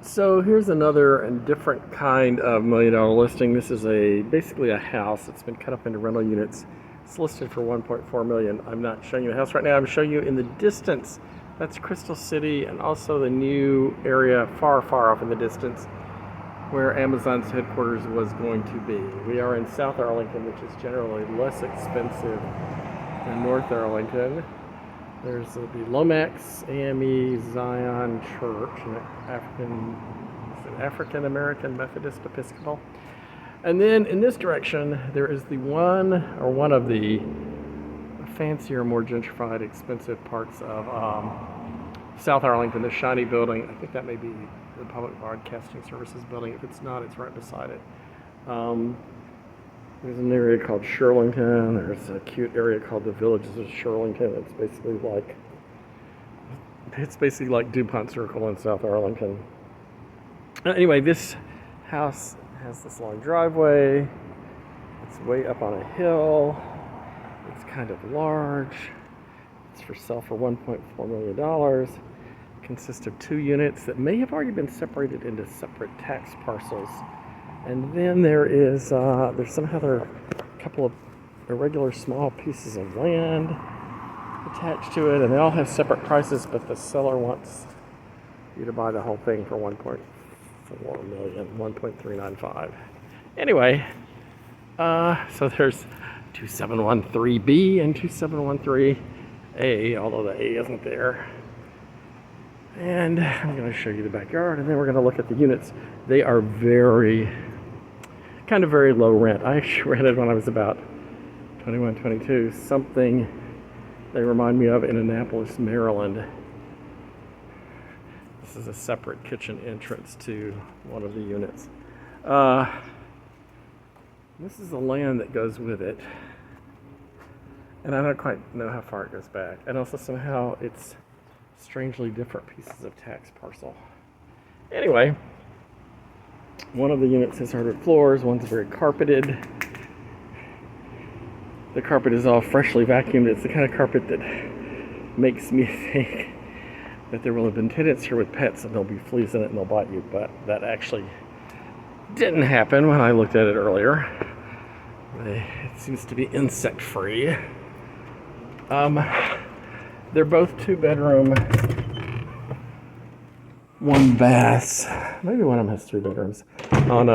So here's another and different kind of $1 million listing. This is basically a house that's been cut up into rental units. It's listed for 1.4 million. I'm not showing you the house right now. I'm showing you in the distance. That's Crystal City and also the new area far, far off in the distance where Amazon's headquarters was going to be. We are in South Arlington, which is generally less expensive than North Arlington. There's the Lomax AME Zion Church, an African American Methodist Episcopal. And then in this direction, there is one of the fancier, more gentrified, expensive parts of South Arlington, the shiny building. I think that may be the Public Broadcasting Services building. If it's not, it's right beside it. There's an area called Shirlington. There's a cute area called the Villages of Shirlington. It's basically like DuPont Circle in South Arlington. Anyway, this house has this long driveway. It's way up on a hill. It's kind of large. It's for sale for $1.4 million. It consists of 2 units that may have already been separated into separate tax parcels. And then there's some other couple of irregular small pieces of land attached to it, and they all have separate prices, but the seller wants you to buy the whole thing for 1.4 million, 1.395. Anyway, so there's 2713B and 2713A, although the A isn't there. And I'm going to show you the backyard, and then we're going to look at the units. They are very low rent. I actually rented when I was about 21, 22, something they remind me of in Annapolis, Maryland. This is a separate kitchen entrance to one of the units. This is the land that goes with it. And I don't quite know how far it goes back. And also somehow it's strangely different pieces of tax parcel. Anyway, one of the units has hardwood floors, one's very carpeted. The carpet is all freshly vacuumed. It's the kind of carpet that makes me think that there will have been tenants here with pets and there'll be fleas in it and they'll bite you, but that actually didn't happen when I looked at it earlier. It seems to be insect free. They're both 2-bedroom, 1 bath. Maybe one of them has 3 bedrooms on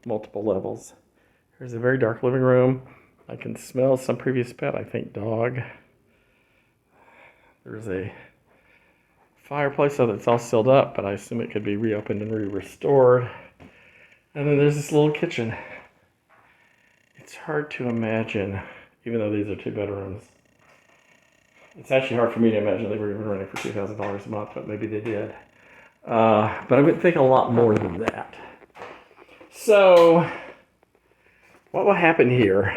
multiple levels. Here's a very dark living room. I can smell some previous pet, I think dog. There's a fireplace, so that's all sealed up, but I assume it could be reopened and restored. And then there's this little kitchen. It's hard to imagine, even though these are 2 bedrooms. It's actually hard for me to imagine they were even renting for $2,000 a month, but maybe they did. But I would think a lot more than that. So, what will happen here?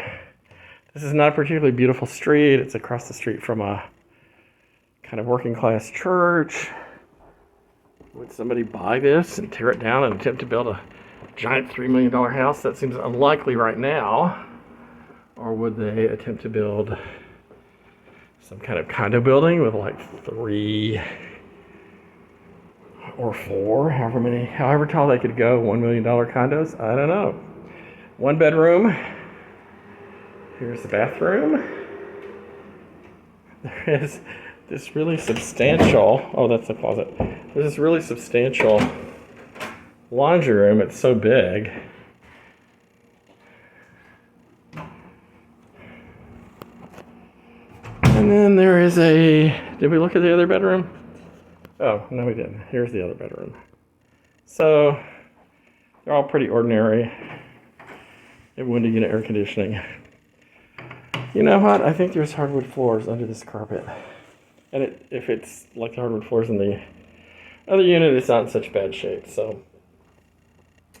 This is not a particularly beautiful street. It's across the street from a kind of working class church. Would somebody buy this and tear it down and attempt to build a giant $3 million house? That seems unlikely right now. Or would they attempt to build some kind of condo building with like 3 or 4, however tall they could go, $1 million condos? I don't know. 1 bedroom. Here's the bathroom. There is this really substantial, that's the closet. There's this really substantial laundry room. It's so big. And then there is did we look at the other bedroom? Oh, no we didn't. Here's the other bedroom. So, they're all pretty ordinary. They have window unit air conditioning. You know what? I think there's hardwood floors under this carpet. And if it's like the hardwood floors in the other unit, it's not in such bad shape. So,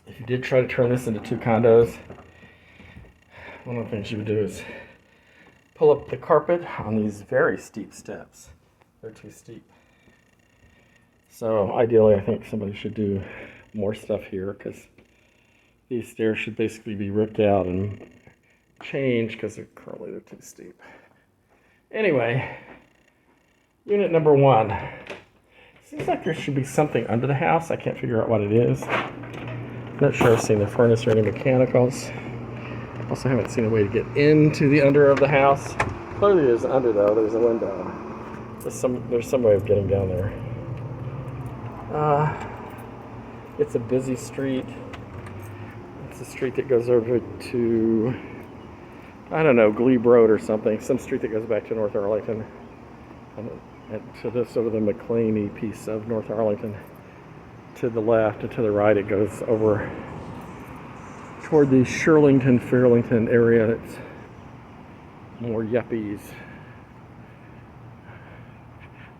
if you did try to turn this into 2 condos, one of the things you would do is pull up the carpet on these very steep steps. They're too steep. So ideally, I think somebody should do more stuff here because these stairs should basically be ripped out and changed because they're too steep. Anyway, unit number 1. Seems like there should be something under the house. I can't figure out what it is. Not sure I've seen the furnace or any mechanicals. Also haven't seen a way to get into the under of the house. Clearly there's an under though, there's a window. There's some way of getting down there. It's a busy street. It's a street that goes over to, I don't know, Glebe Road or something. Some street that goes back to North Arlington. And to this sort of the McLeany piece of North Arlington. To the left and to the right it goes over toward the Shirlington, Fairlington area. It's more yuppies.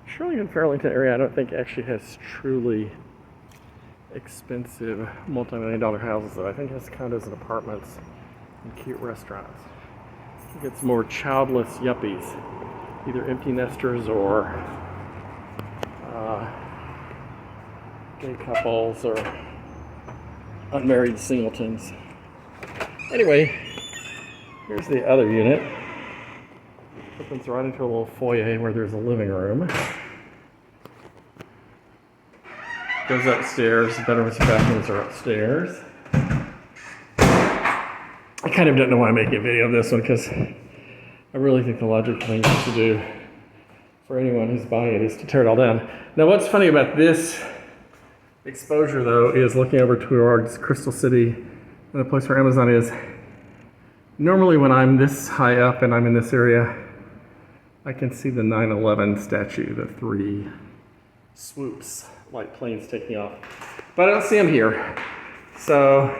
Shirlington, Fairlington area I don't think actually has truly expensive multi-million-dollar houses though. I think it has condos and apartments and cute restaurants. I think it's more childless yuppies, either empty nesters or gay couples or unmarried singletons. Anyway, here's the other unit. Opens right into a little foyer where there's a living room. Goes upstairs. The bedrooms and bathrooms are upstairs. I kind of don't know why I'm making a video of this one because I really think the logical thing to do for anyone who's buying it is to tear it all down. Now, what's funny about this exposure, though, is looking over towards Crystal City, the place where Amazon is. Normally, when I'm this high up and I'm in this area, I can see the 9/11 statue, the three swoops, like planes taking off. But I don't see them here. So,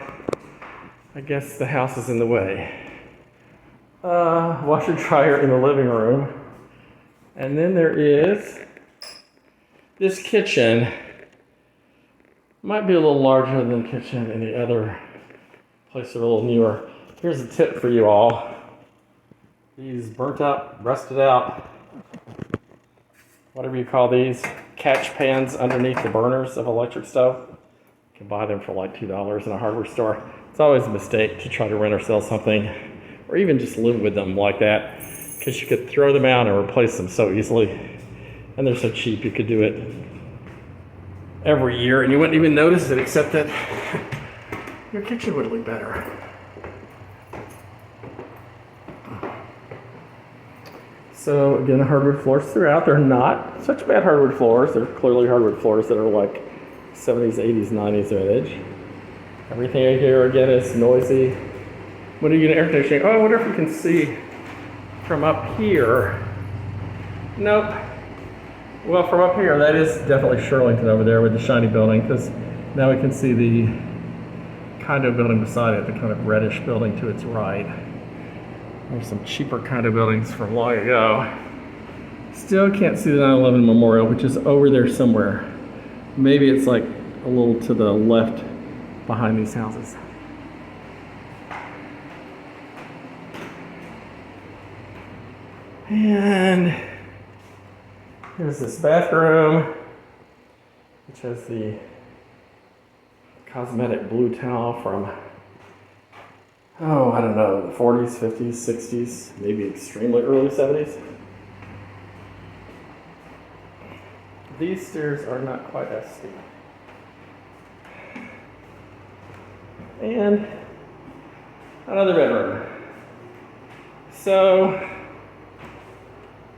I guess the house is in the way. Washer dryer in the living room. And then there is this kitchen. Might be a little larger than the kitchen in the other place, a little newer. Here's a tip for you all. These burnt up, rusted out, whatever you call these, catch pans underneath the burners of electric stove. You can buy them for like $2 in a hardware store. It's always a mistake to try to rent or sell something, or even just live with them like that, because you could throw them out and replace them so easily. And they're so cheap, you could do it every year and you wouldn't even notice it, except that your kitchen would look better. So again, the hardwood floors throughout. They're not such bad hardwood floors. They're clearly hardwood floors that are like 70s, 80s, 90s vintage. Everything here again is noisy. Window unit air conditioning. Oh, I wonder if you can see from up here. Nope. Well, from up here, that is definitely Shirlington over there with the shiny building, because now we can see the condo building beside it, the kind of reddish building to its right. There's some cheaper condo buildings from long ago. Still can't see the 9/11 memorial, which is over there somewhere. Maybe it's like a little to the left behind these houses. And here's this bathroom, which has the cosmetic blue towel from, I don't know, the 40s, 50s, 60s, maybe extremely early 70s. These stairs are not quite as steep. And another bedroom. So,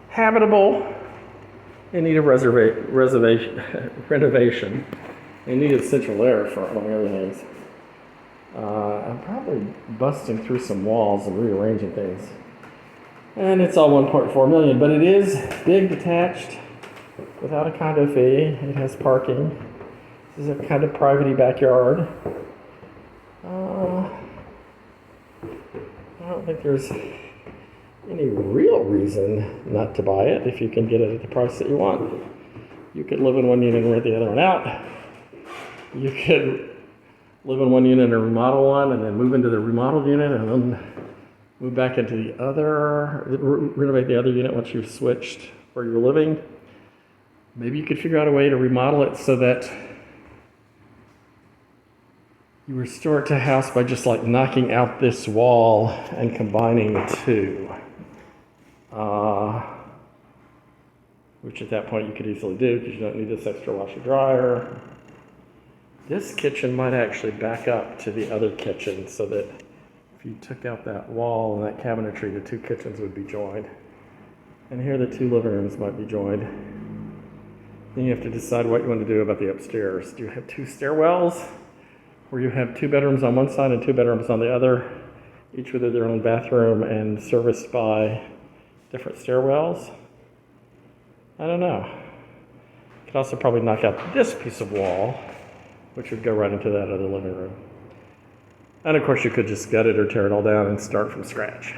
habitable, in need of renovation, in need of central air for among other things. I'm probably busting through some walls and rearranging things. And it's all 1.4 million, but it is big, detached, without a condo fee. It has parking. This is a kind of private-y backyard. I don't think there's any real reason not to buy it if you can get it at the price that you want. You could live in one unit and rent the other one out. You could live in one unit and remodel one, and then move into the remodeled unit, and then move back into the other, renovate the other unit once you've switched where you're living. Maybe you could figure out a way to remodel it so that you restore it to a house by just like knocking out this wall and combining the two. which at that point you could easily do because you don't need this extra washer dryer. This kitchen might actually back up to the other kitchen so that if you took out that wall and that cabinetry, the two kitchens would be joined. And here the two living rooms might be joined. Then you have to decide what you want to do about the upstairs. Do you have two stairwells where you have two bedrooms on one side and two bedrooms on the other, each with their own bathroom and serviced by different stairwells? I don't know. You could also probably knock out this piece of wall, which would go right into that other living room. And of course you could just gut it or tear it all down and start from scratch.